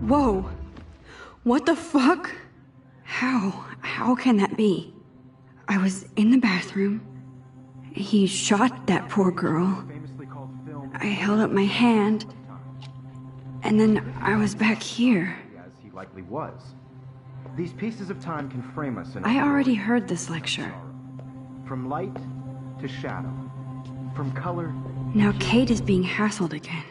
Whoa! What the fuck? How can that be? I was in the bathroom. He shot that poor girl. I held up my hand. And then I was back here. As he likely was. These pieces of time can frame us in I already heard this lecture. From light to shadow. From color. Now Kate is being hassled again.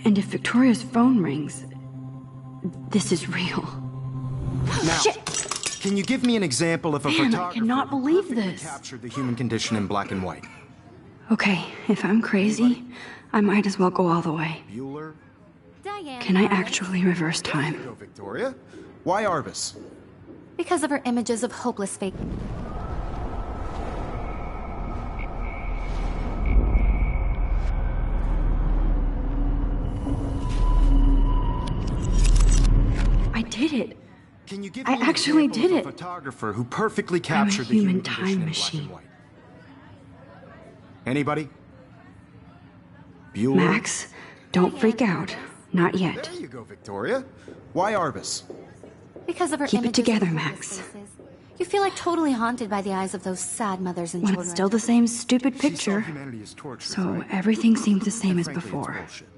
And if Victoria's phone rings, this is real. Now, shit! Can you give me an example of a Man, photographer I cannot believe who perfectly this. captured the human condition in black and white? Okay, if I'm crazy, I might as well go all the way. Bueller? Can I actually reverse time? Go, Victoria. Why Arbus? Because of her images of hopeless fate. I did it. Can you give I me an actually example did of it. a photographer who perfectly captured the human human time condition in black machine. and white? Anybody? Bueller? Max, don't freak out. Not yet. There you go, Victoria. Why Arbus? Because of her Keep it images together, of Max. hopeless faces. You feel like totally haunted by the eyes of those sad mothers and When children. it's still the same stupid She saw picture, humanity as torture, so right? everything seems the same as Frankly, it's before. bullshit.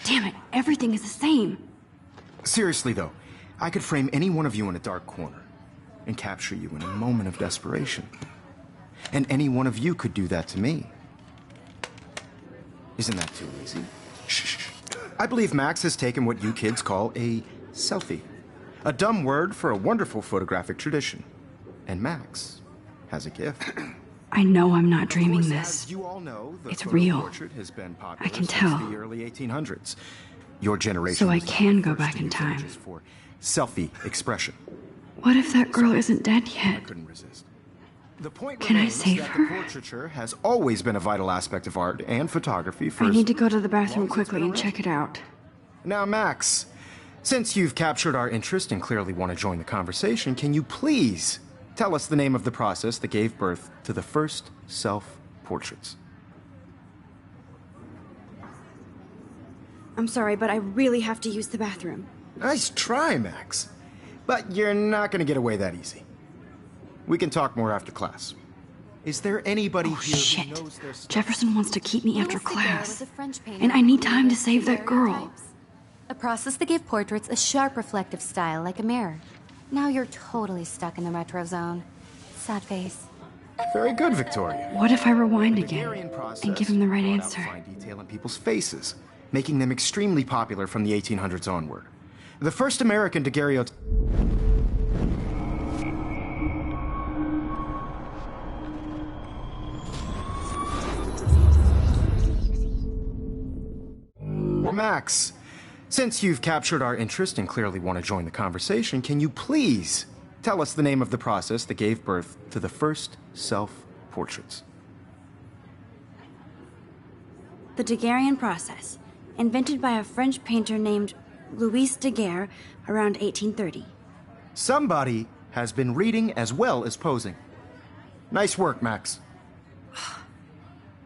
Damn it, everything is the same. Seriously, though, I could frame any one of you in a dark corner and capture you in a moment of desperation. And any one of you could do that to me. Isn't that too easy? Shh. I believe Max has taken what you kids call a selfie. A dumb word for a wonderful photographic tradition. And Max has a gift. I know I'm not Of dreaming course, this. as you all know, the It's photo real. portrait has been popular I can since tell. the early 1800s. Your generation So I was the can go first back to in use time. images for selfie expression. What if that girl isn't dead I yet? couldn't resist. The point Can I remains save that her? the portraiture has always been a vital aspect of art and photography for I as need to go to the bathroom long as it's quickly been and around. check it out. Now, Max, since you've captured our interest and clearly want to join the conversation, can you please tell us the name of the process that gave birth to the first self-portraits? I'm sorry, but I really have to use the bathroom. Nice try, Max. But you're not going to get away that easy. We can talk more after class. Is there anybody Oh, here shit. who knows their stuff? Jefferson wants to keep me after Little Figaro class. was a French painter And I need who time to used save that girl. daguerreotypes. A process that gave portraits a sharp reflective style like a mirror. Now you're totally stuck in the retro zone. Sad face. Very good, Victoria. What if I rewind The again Daguerrean process and give him the right brought out answer? fine detail in people's faces, making them extremely popular from the 1800s onward. The first American daguerreotype. Max, since you've captured our interest and clearly want to join the conversation, can you please tell us the name of the process that gave birth to the first self-portraits? The Daguerrean process, invented by a French painter named Louis Daguerre around 1830. Somebody has been reading as well as posing. Nice work, Max.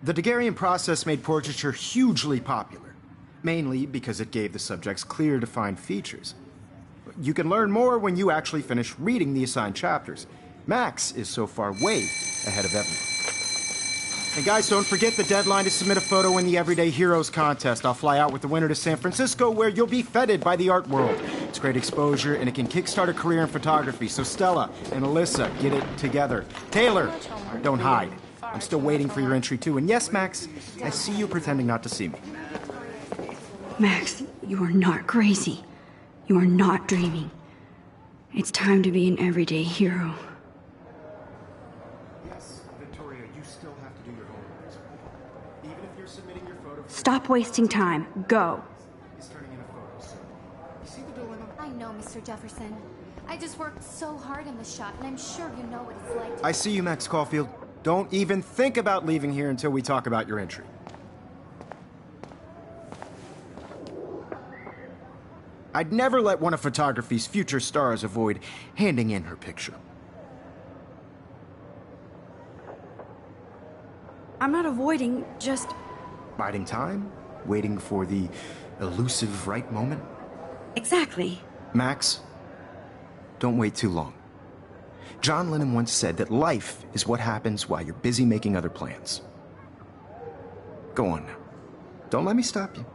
The Daguerrean process made portraiture hugely popular, mainly because it gave the subjects clear, defined features. You can learn more when you actually finish reading the assigned chapters. Max is so far way ahead of everyone. And guys, don't forget the deadline to submit a photo in the Everyday Heroes contest. I'll fly out with the winner to San Francisco, where you'll be feted by the art world. It's great exposure, and it can kickstart a career in photography. So Stella and Alyssa, get it together. Taylor, don't hide. I'm still waiting for your entry, too. And yes, Max, I see you pretending not to see me. Max, you are not crazy. You are not dreaming. It's time to be an everyday hero. Yes, Victoria, you still have to do your homework. Even if you're submitting your photo... Stop wasting time. Go. He's turning in a photo soon. You see the dilemma? I know, Mr. Jefferson. I just worked so hard in the shot, and I'm sure you know what it's like to... I see you, Max Caulfield. Don't even think about leaving here until we talk about your entry. I'd never let one of photography's future stars avoid handing in her picture. I'm not avoiding, just... Biding time? Waiting for the elusive right moment? Exactly. Max, don't wait too long. John Lennon once said that life is what happens while you're busy making other plans. Go on now. Don't let me stop you.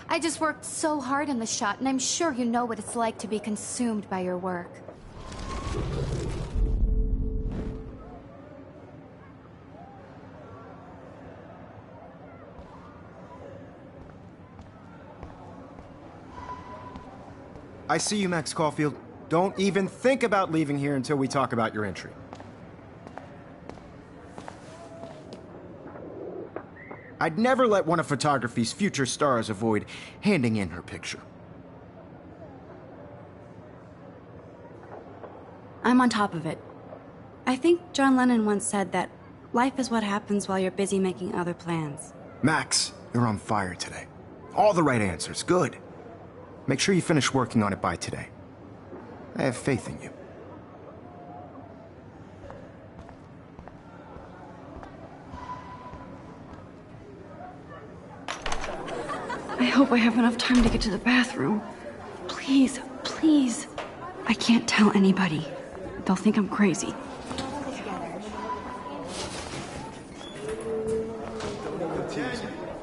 I just worked so hard in the shot, and I'm sure you know what it's like to be consumed by your work. I see you, Max Caulfield. Don't even think about leaving here until we talk about your entry. I'd never let one of photography's future stars avoid handing in her picture. I'm on top of it. I think John Lennon once said that life is what happens while you're busy making other plans. Max, you're on fire today. All the right answers. Good. Make sure you finish working on it by today. I have faith in you. I hope I have enough time to get to the bathroom. Please, please. I can't tell anybody. They'll think I'm crazy.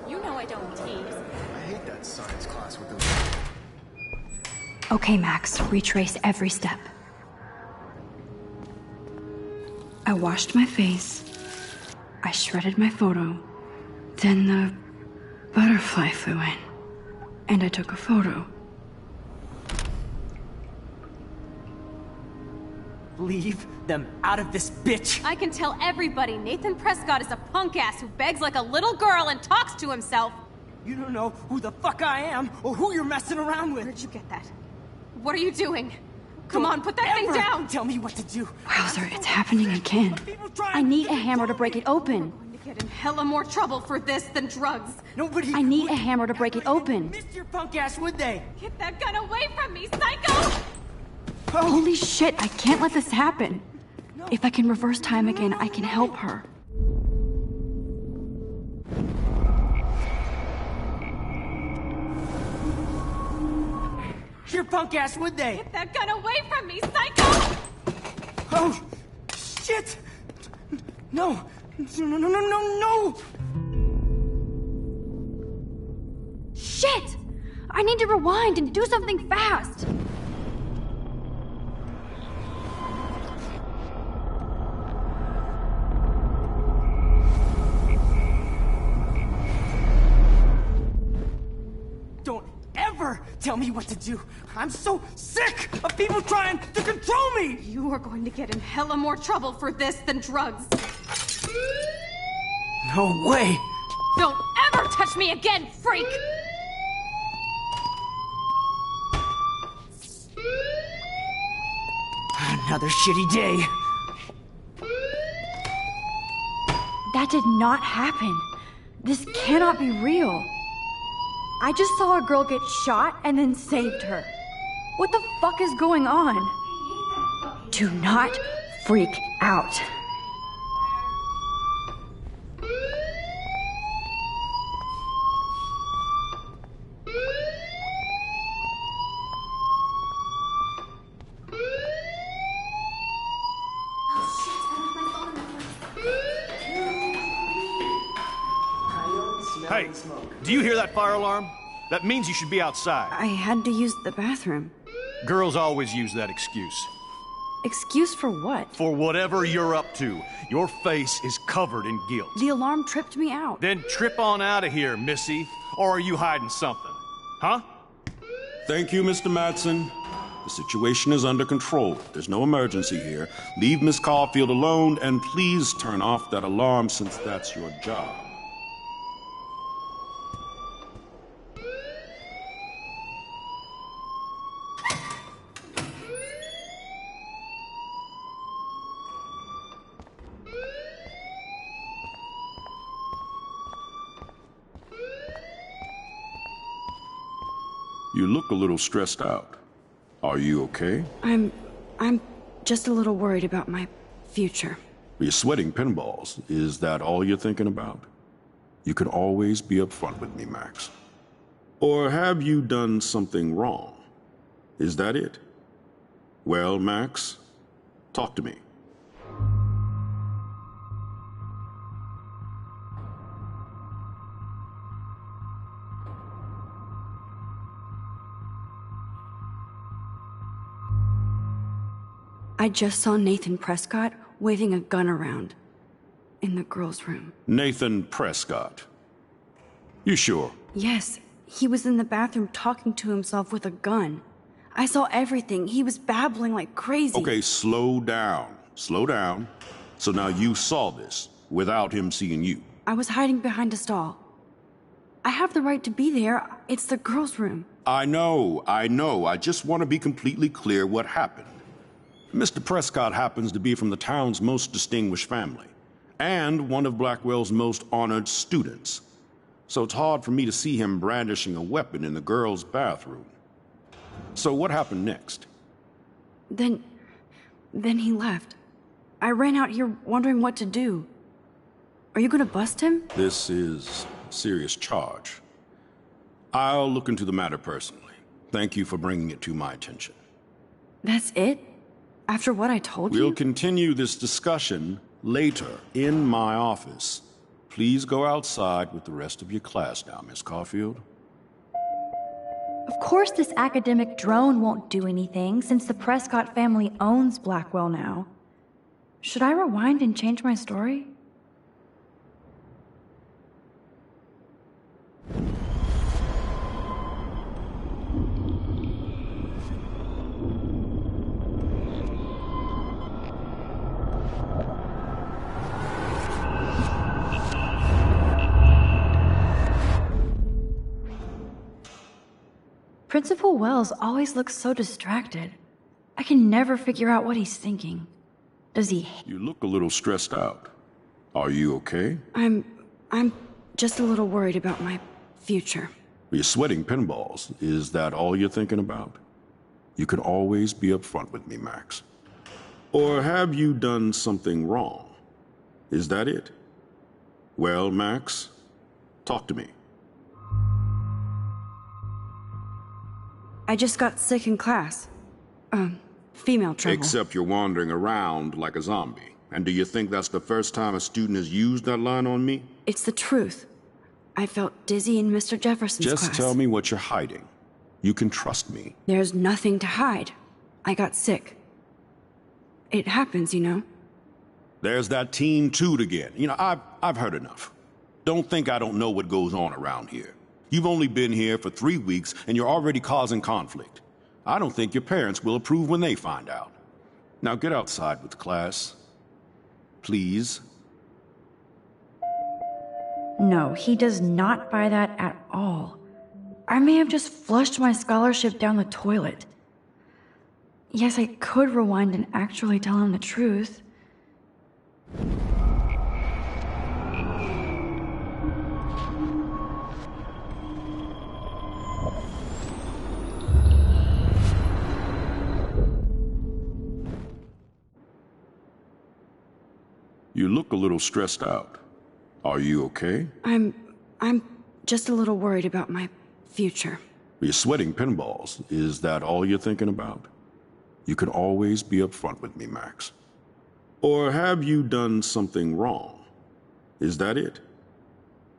You know I don't tease. I hate that science class with those... Okay, Max, retrace every step. I washed my face. I shredded my photo. Then the butterfly flew in. And I took a photo. Leave them out of this bitch! I can tell everybody Nathan Prescott is a punk ass who begs like a little girl and talks to himself. You don't know who the fuck I am or who you're messing around with. Where'd you get that? What are you doing? Come on, put that thing down! Tell me what to do. Wowzer, it's happening again. I need a hammer to break it open. I'm going to get in hella more trouble for this than drugs. Nobody I need would a hammer to break it ever open. miss your punk ass, would they? Get that gun away from me, psycho! Holy shit, I can't let this happen. If I can reverse time again, I can help her. Your punk ass, would they? Get that gun away from me, psycho! Oh, shit! No! No! Shit! I need to rewind and do something fast. Don't ever tell me what to do. I'm so sick of people trying to control me! You are going to get in hella more trouble for this than drugs. No way! Don't ever touch me again, freak! Another shitty day. That did not happen. This cannot be real. I just saw a girl get shot and then saved her. What the fuck is going on? Do not freak out. Hey, do you hear that fire alarm? That means you should be outside. I had to use the bathroom. Girls always use that excuse. Excuse for what? For whatever you're up to. Your face is covered in guilt. The alarm tripped me out. Then trip on out of here, Missy. Or are you hiding something? Huh? Thank you, Mr. Madsen. The situation is under control. There's no emergency here. Leave Miss Caulfield alone, and please turn off that alarm since that's your job. You look a little stressed out. Are you okay? I'm just a little worried about my future. You're sweating pinballs. Is that all you're thinking about? You can always be upfront with me, Max. Or have you done something wrong? Is that it? Well, Max, talk to me. I just saw Nathan Prescott waving a gun around in the girls' room. Nathan Prescott. You sure? Yes, he was in the bathroom talking to himself with a gun. I saw everything. He was babbling like crazy. Okay, slow down. Slow down. So now you saw this without him seeing you. I was hiding behind a stall. I have the right to be there. It's the girls' room. I know. I just want to be completely clear what happened. Mr. Prescott happens to be from the town's most distinguished family, and one of Blackwell's most honored students. So it's hard for me to see him brandishing a weapon in the girls' bathroom. So what happened next? Then he left. I ran out here wondering what to do. Are you gonna bust him? This is a serious charge. I'll look into the matter personally. Thank you for bringing it to my attention. That's it? After what I told you? We'll continue this discussion later in my office. Please go outside with the rest of your class now, Miss Caulfield. Of course this academic drone won't do anything since the Prescott family owns Blackwell now. Should I rewind and change my story? Principal Wells always looks so distracted. I can never figure out what he's thinking. Does he... You look a little stressed out. Are you okay? I'm just a little worried about my future. You're sweating pinballs. Is that all you're thinking about? You can always be upfront with me, Max. Or have you done something wrong? Is that it? Well, Max, talk to me. I just got sick in class. Female trouble. Except you're wandering around like a zombie. And do you think that's the first time a student has used that line on me? It's the truth. I felt dizzy in Mr. Jefferson's class. Just tell me what you're hiding. You can trust me. There's nothing to hide. I got sick. It happens, you know. There's that teen toot again. You know, I've heard enough. Don't think I don't know what goes on around here. You've only been here for 3 weeks, and you're already causing conflict. I don't think your parents will approve when they find out. Now get outside with class. Please. No, he does not buy that at all. I may have just flushed my scholarship down the toilet. Yes, I could rewind and actually tell him the truth. You look a little stressed out. Are you okay? I'm just a little worried about my future. You're sweating pinballs. Is that all you're thinking about? You can always be upfront with me, Max. Or have you done something wrong? Is that it?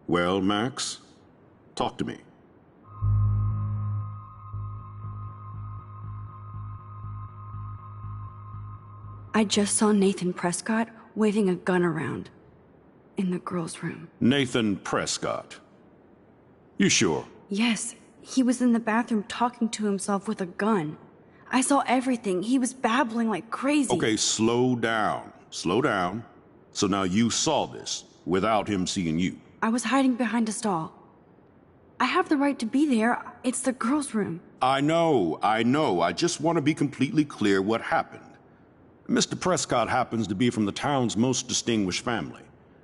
Well, Max, talk to me. I just saw Nathan Prescott waving a gun around in the girls' room. Nathan Prescott. You sure? Yes, he was in the bathroom talking to himself with a gun. I saw everything. He was babbling like crazy. Okay, slow down. Slow down. So now you saw this without him seeing you. I was hiding behind a stall. I have the right to be there. It's the girls' room. I know. I just want to be completely clear what happened. Mr. Prescott happens to be from the town's most distinguished family,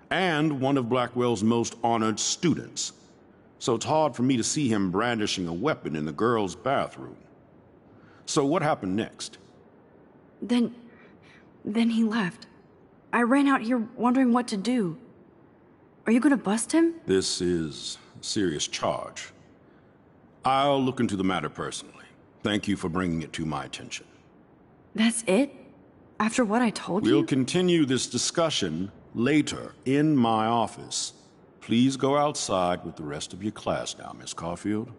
and one of Blackwell's most honored students. So it's hard for me to see him brandishing a weapon in the girls' bathroom. So what happened next? Then he left. I ran out here wondering what to do. Are you gonna bust him? This is a serious charge. I'll look into the matter personally. Thank you for bringing it to my attention. That's it? After what I told you? We'll continue this discussion later in my office. Please go outside with the rest of your class now, Miss Caulfield.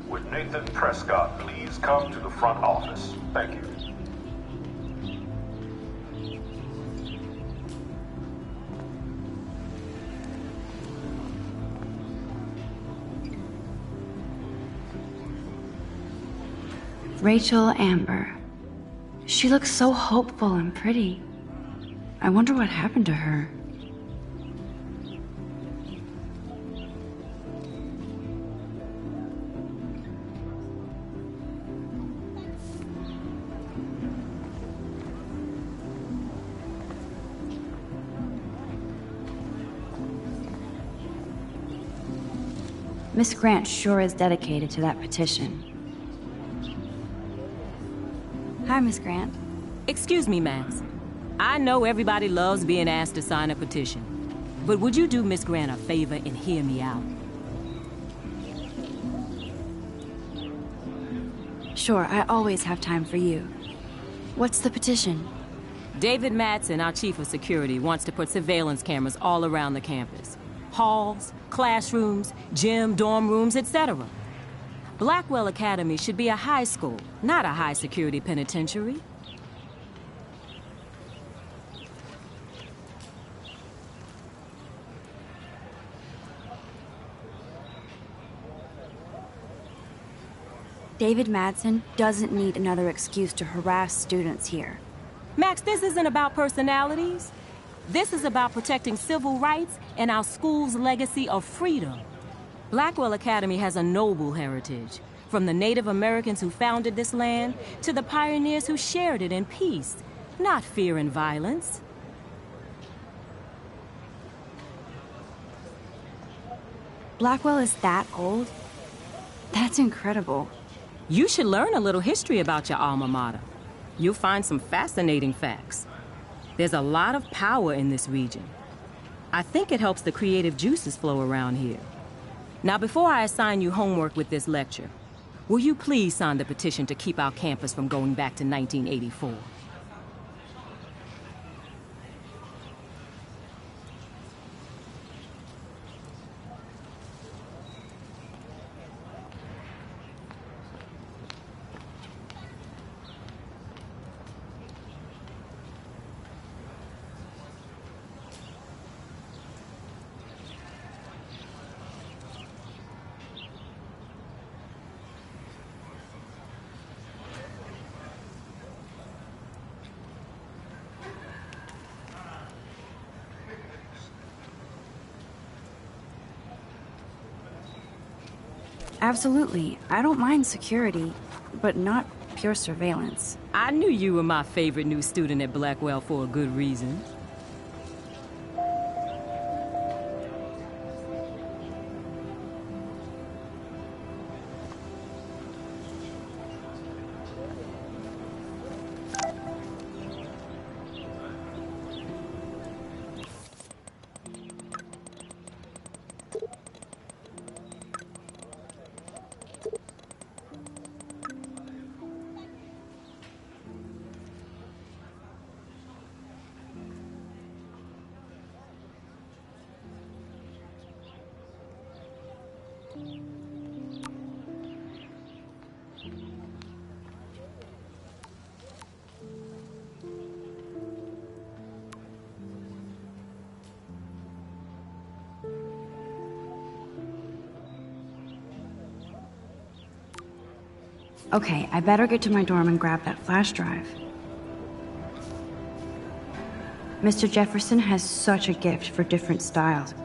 Would Nathan Prescott please come to the front office? Thank you. Rachel Amber. She looks so hopeful and pretty. I wonder what happened to her. Miss Grant sure is dedicated to that petition. Hi, Miss Grant. Excuse me, Max. I know everybody loves being asked to sign a petition, but would you do Miss Grant a favor and hear me out? Sure, I always have time for you. What's the petition? David Madsen, our chief of security, wants to put surveillance cameras all around the campus. Halls, classrooms, gym, dorm rooms, etc. Blackwell Academy should be a high school, not a high-security penitentiary. David Madsen doesn't need another excuse to harass students here. Max, this isn't about personalities. This is about protecting civil rights and our school's legacy of freedom. Blackwell Academy has a noble heritage, from the Native Americans who founded this land to the pioneers who shared it in peace, not fear and violence. Blackwell is that old? That's incredible. You should learn a little history about your alma mater. You'll find some fascinating facts. There's a lot of power in this region. I think it helps the creative juices flow around here. Now, before I assign you homework with this lecture, will you please sign the petition to keep our campus from going back to 1984? Absolutely. I don't mind security, but not pure surveillance. I knew you were my favorite new student at Blackwell for a good reason. Okay, I better get to my dorm and grab that flash drive. Mr. Jefferson has such a gift for different styles.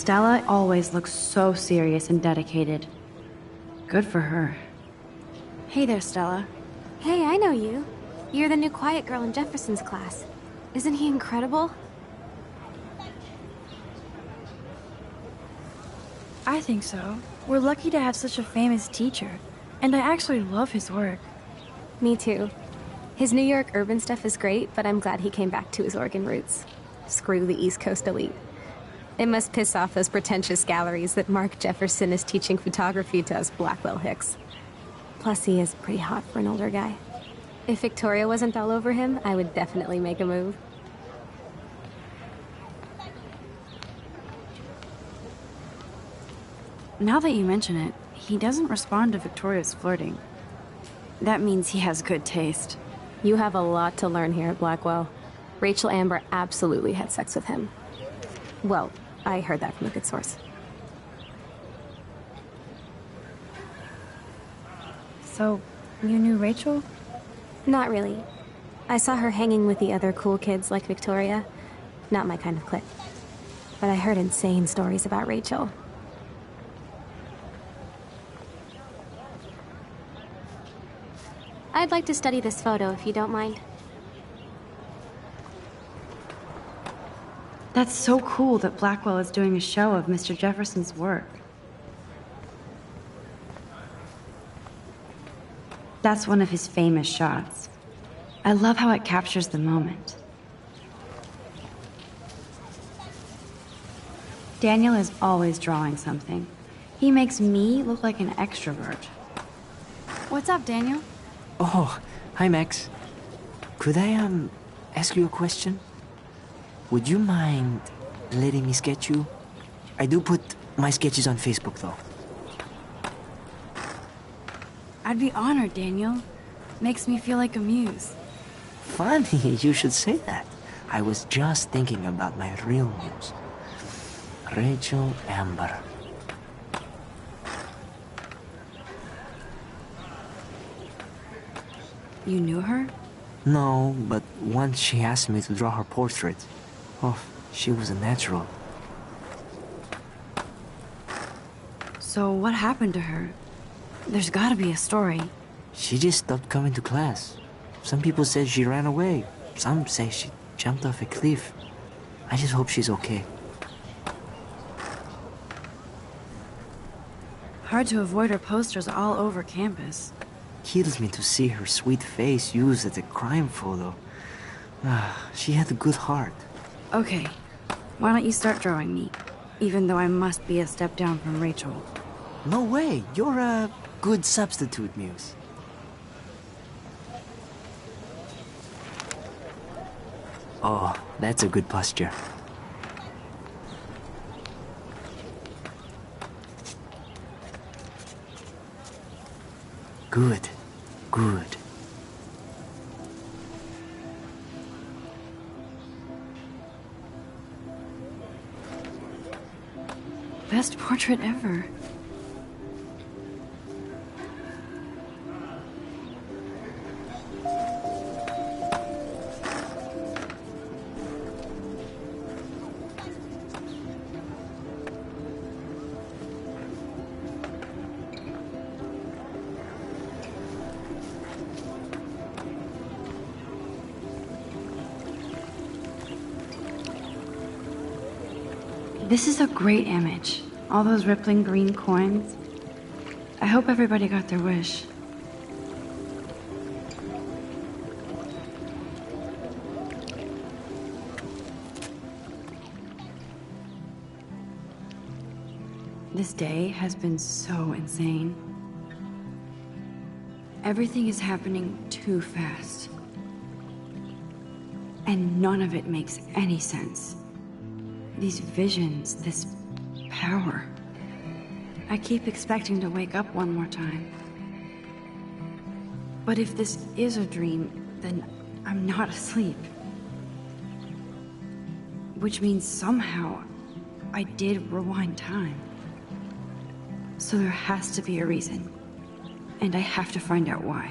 Stella always looks so serious and dedicated. Good for her. Hey there, Stella. Hey, I know you. You're the new quiet girl in Jefferson's class. Isn't he incredible? I think so. We're lucky to have such a famous teacher, and I actually love his work. Me too. His New York urban stuff is great, but I'm glad he came back to his Oregon roots. Screw the East Coast elite. It must piss off those pretentious galleries that Mark Jefferson is teaching photography to us Blackwell Hicks. Plus, he is pretty hot for an older guy. If Victoria wasn't all over him, I would definitely make a move. Now that you mention it, he doesn't respond to Victoria's flirting. That means he has good taste. You have a lot to learn here at Blackwell. Rachel Amber absolutely had sex with him. Well, I heard that from a good source. So, you knew Rachel? Not really. I saw her hanging with the other cool kids like Victoria. Not my kind of clique. But I heard insane stories about Rachel. I'd like to study this photo if you don't mind. That's so cool that Blackwell is doing a show of Mr. Jefferson's work. That's one of his famous shots. I love how it captures the moment. Daniel is always drawing something. He makes me look like an extrovert. What's up, Daniel? Oh, hi Max. Could I, ask you a question? Would you mind letting me sketch you? I do put my sketches on Facebook, though. I'd be honored, Daniel. Makes me feel like a muse. Funny, you should say that. I was just thinking about my real muse. Rachel Amber. You knew her? No, but once she asked me to draw her portrait. Oh, she was a natural. So what happened to her? There's gotta be a story. She just stopped coming to class. Some people said she ran away. Some say she jumped off a cliff. I just hope she's okay. Hard to avoid her posters all over campus. Kills me to see her sweet face used as a crime photo. She had a good heart. Okay, why don't you start drawing me? Even though I must be a step down from Rachel. No way, you're a good substitute, Muse. Oh, that's a good posture. Good, good. Best portrait ever. This is a great image. All those rippling green coins. I hope everybody got their wish. This day has been so insane. Everything is happening too fast. And none of it makes any sense. These visions, this power. I keep expecting to wake up one more time. But if this is a dream, then I'm not asleep. Which means somehow I did rewind time. So there has to be a reason. And I have to find out why.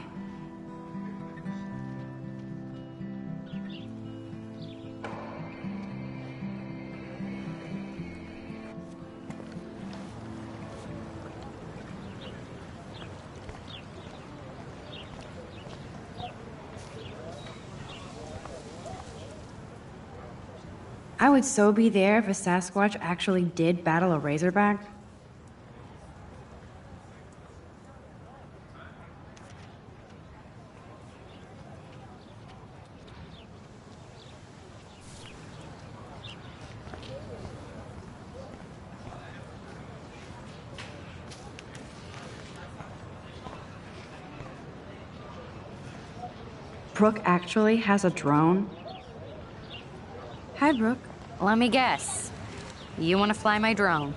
I would so be there if a Sasquatch actually did battle a razorback. Brooke actually has a drone? Hi, Brooke. Let me guess. You want to fly my drone?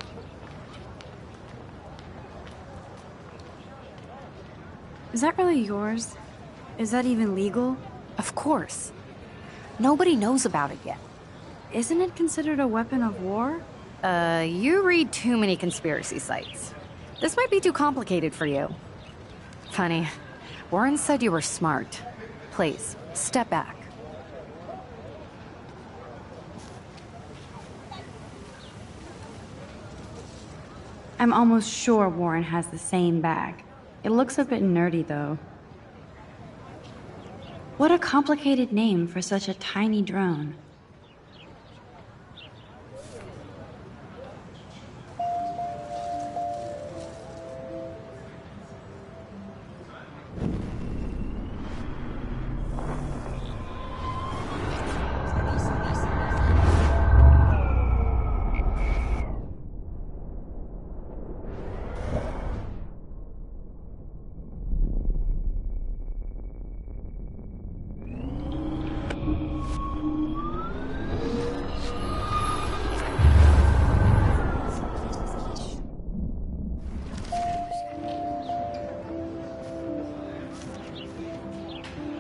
Is that really yours? Is that even legal? Of course. Nobody knows about it yet. Isn't it considered a weapon of war? You read too many conspiracy sites. This might be too complicated for you. Funny. Warren said you were smart. Please, step back. I'm almost sure Warren has the same bag. It looks a bit nerdy, though. What a complicated name for such a tiny drone.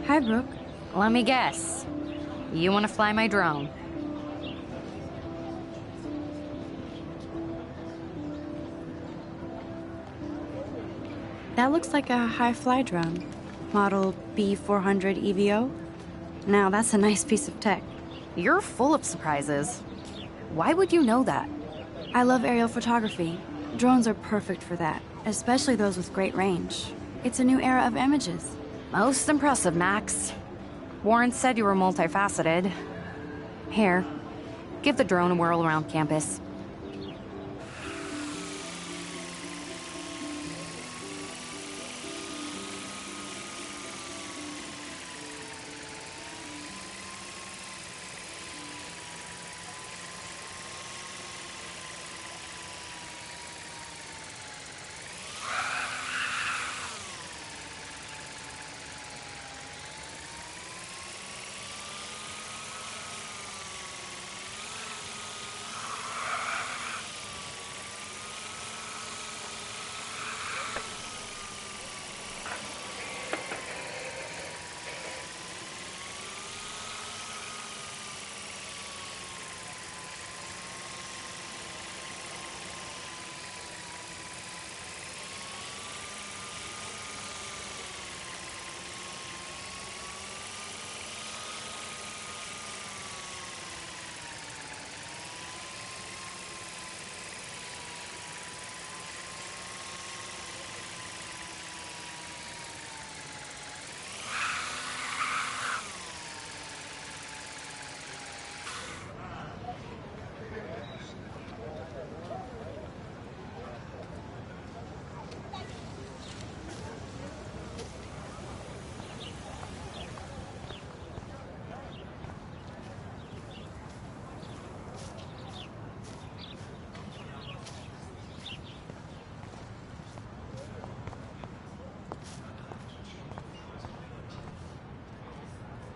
Hi, Brooke. Let me guess. You want to fly my drone? That looks like a high-fly drone. Model B400 EVO. Now, that's a nice piece of tech. You're full of surprises. Why would you know that? I love aerial photography. Drones are perfect for that, especially those with great range. It's a new era of images. Most impressive, Max. Warren said you were multifaceted. Here, give the drone a whirl around campus.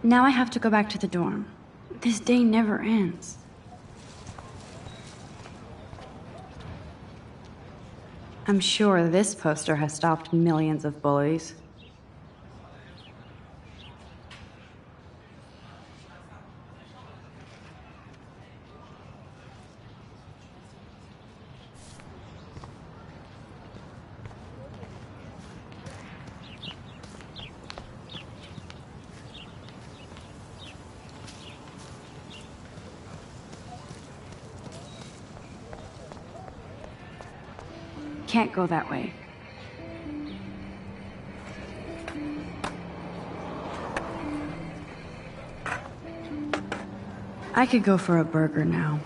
Now I have to go back to the dorm. This day never ends. I'm sure this poster has stopped millions of bullies. Can't go that way. I could go for a burger now.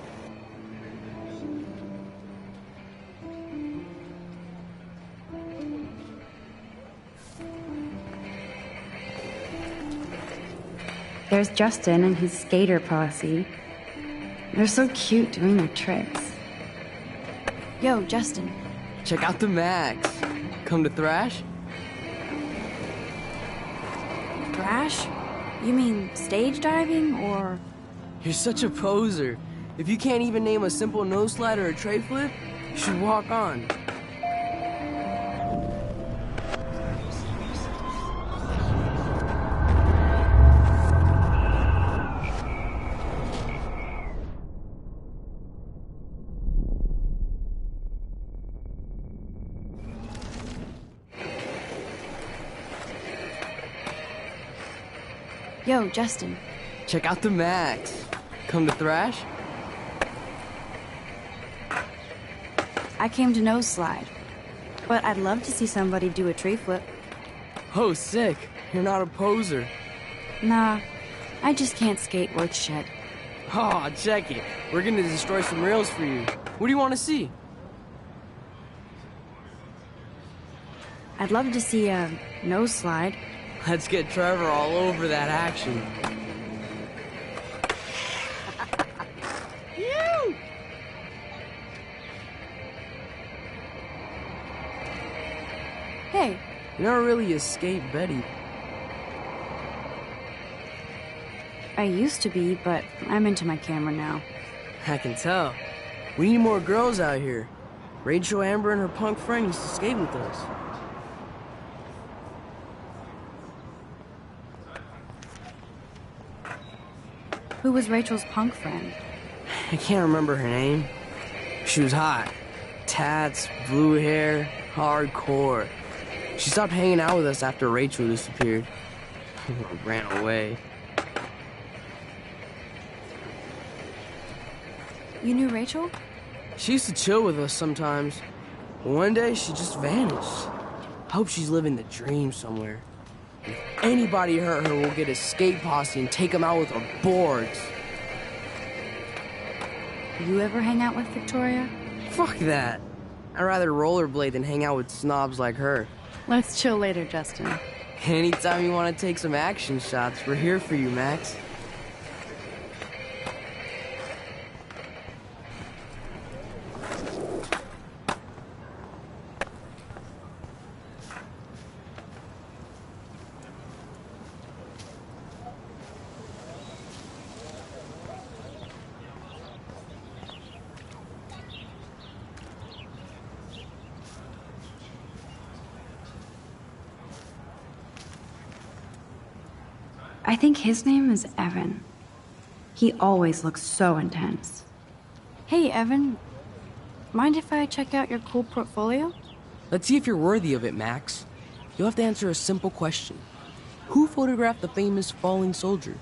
There's Justin and his skater posse. They're so cute doing their tricks. Yo, Justin. Check out the Max. Come to thrash? Thrash? You mean stage diving, or...? You're such a poser. If you can't even name a simple nose slide or a tray flip, you should walk on. Yo, Justin. Check out the Max. Come to thrash? I came to nose slide, but I'd love to see somebody do a tree flip. Oh, sick. You're not a poser. Nah, I just can't skate worth shit. Oh, check it. We're gonna destroy some rails for you. What do you want to see? I'd love to see a nose slide. Let's get Trevor all over that action. You! Hey. You're not really a skate Betty. I used to be, but I'm into my camera now. I can tell. We need more girls out here. Rachel, Amber, and her punk friend used to skate with us. Who was Rachel's punk friend? I can't remember her name. She was hot. Tats, blue hair, hardcore. She stopped hanging out with us after Rachel disappeared. Ran away. You knew Rachel? She used to chill with us sometimes. But one day, she just vanished. I hope she's living the dream somewhere. If anybody hurt her, we'll get a skate posse and take them out with our boards. You ever hang out with Victoria? Fuck that. I'd rather rollerblade than hang out with snobs like her. Let's chill later, Justin. Anytime you want to take some action shots, we're here for you, Max. I think his name is Evan. He always looks so intense. Hey, Evan. Mind if I check out your cool portfolio? Let's see if you're worthy of it, Max. You'll have to answer a simple question. Who photographed the famous falling soldier?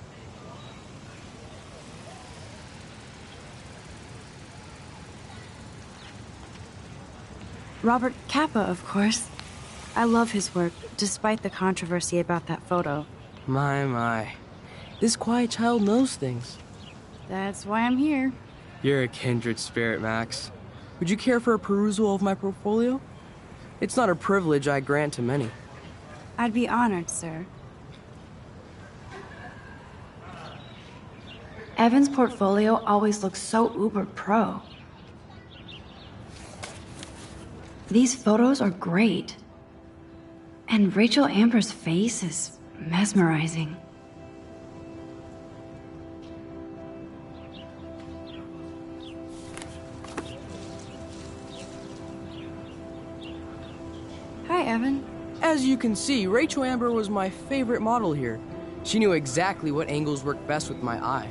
Robert Capa, of course. I love his work, despite the controversy about that photo. My. This quiet child knows things. That's why I'm here. You're a kindred spirit, Max. Would you care for a perusal of my portfolio? It's not a privilege I grant to many. I'd be honored, sir. Evan's portfolio always looks so uber pro. These photos are great. And Rachel Amber's face is mesmerizing. Hi, Evan. As you can see, Rachel Amber was my favorite model here. She knew exactly what angles worked best with my eye.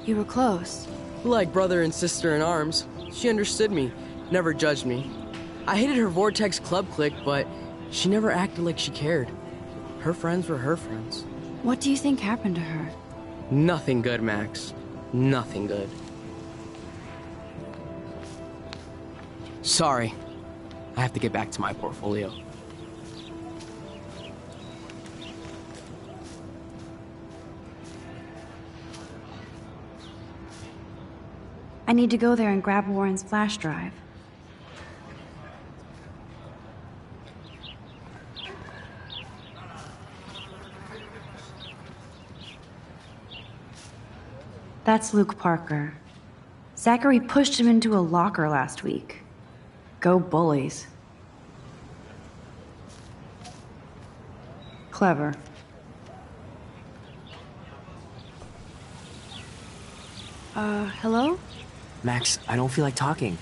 You were close. Like brother and sister in arms. She understood me, never judged me. I hated her Vortex Club clique, but she never acted like she cared. Her friends were her friends. What do you think happened to her? Nothing good, Max. Nothing good. Sorry. I have to get back to my portfolio. I need to go there and grab Warren's flash drive. That's Luke Parker. Zachary pushed him into a locker last week. Go bullies. Clever. Hello? Max, I don't feel like talking.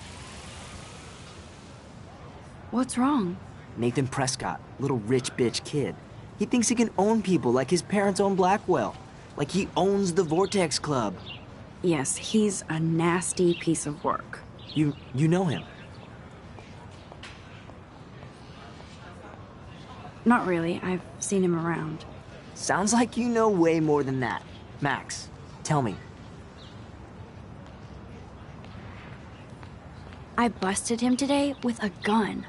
What's wrong? Nathan Prescott, little rich bitch kid. He thinks he can own people like his parents own Blackwell. Like he owns the Vortex Club. Yes, he's a nasty piece of work. You know him? Not really. I've seen him around. Sounds like you know way more than that. Max, tell me. I busted him today with a gun.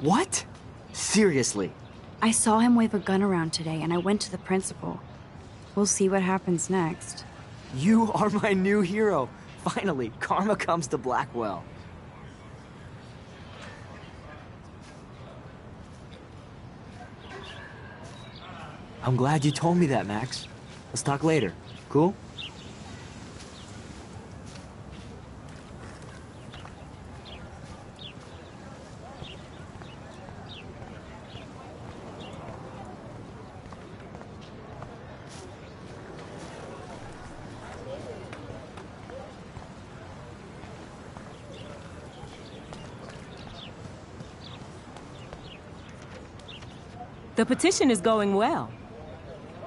What? Seriously? I saw him wave a gun around today, and I went to the principal. We'll see what happens next. You are my new hero. Finally, karma comes to Blackwell. I'm glad you told me that, Max. Let's talk later. Cool? The petition is going well.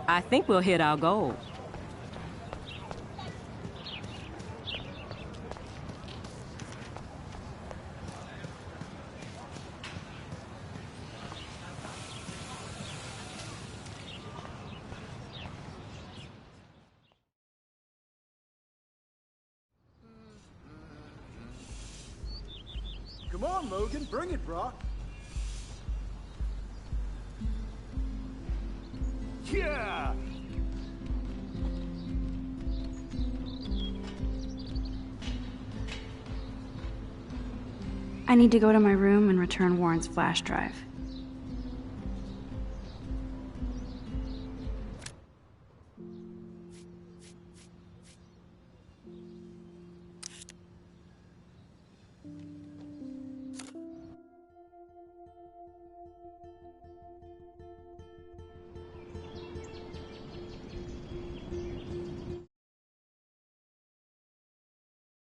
I think we'll hit our goal. Come on, Logan, bring it, brah. Yeah! I need to go to my room and return Warren's flash drive.